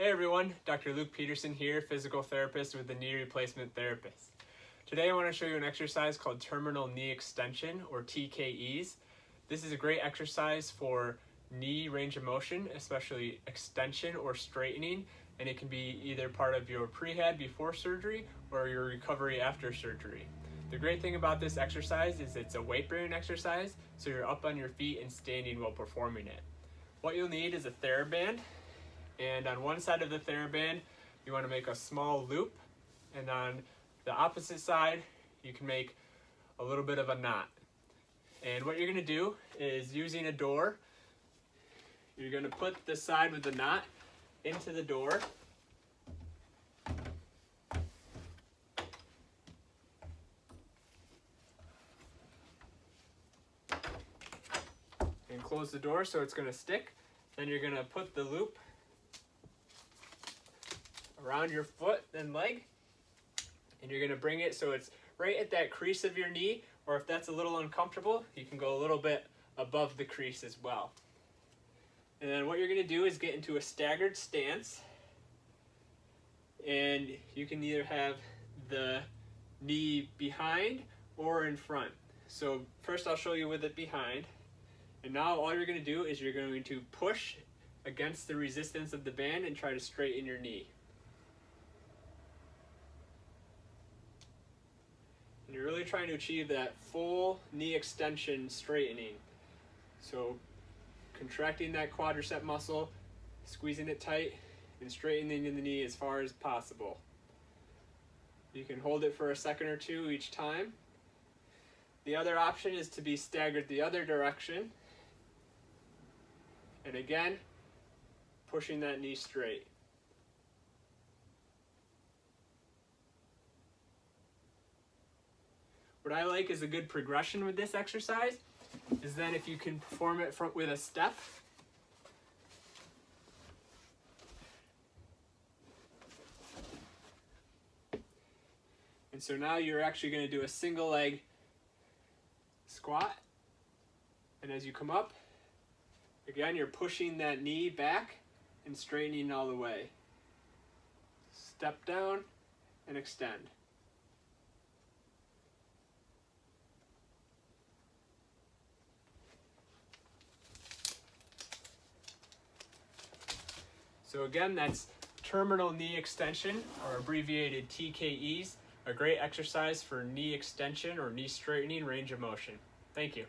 Hey everyone, Dr. Luke Peterson here, physical therapist with the Knee Replacement Therapist. Today I want to show you an exercise called terminal knee extension, or TKEs. This is a great exercise for knee range of motion, especially extension or straightening, and it can be either part of your prehab before surgery or your recovery after surgery. The great thing about this exercise is it's a weight-bearing exercise, so you're up on your feet and standing while performing it. What you'll need is a TheraBand. And on one side of the TheraBand, you want to make a small loop, and on the opposite side, you can make a little bit of a knot. And what you're going to do is, using a door, you're going to put the side with the knot into the door. And close the door so it's going to stick. Then you're going to put the loop around your foot and leg, and you're going to bring it so it's right at that crease of your knee, or if that's a little uncomfortable, you can go a little bit above the crease as well. And then what you're going to do is get into a staggered stance, and you can either have the knee behind or in front. So first I'll show you with it behind, and now all you're going to do is you're going to push against the resistance of the band and try to straighten your knee. And you're really trying to achieve that full knee extension straightening. So contracting that quadricep muscle, squeezing it tight, and straightening the knee as far as possible. You can hold it for a second or two each time. The other option is to be staggered the other direction. And again, pushing that knee straight. What I like is a good progression with this exercise is then if you can perform it with a step. And so now you're actually going to do a single leg squat. And as you come up, again, you're pushing that knee back and straightening all the way. Step down and extend. So again, that's terminal knee extension, or abbreviated TKEs, a great exercise for knee extension or knee straightening range of motion. Thank you.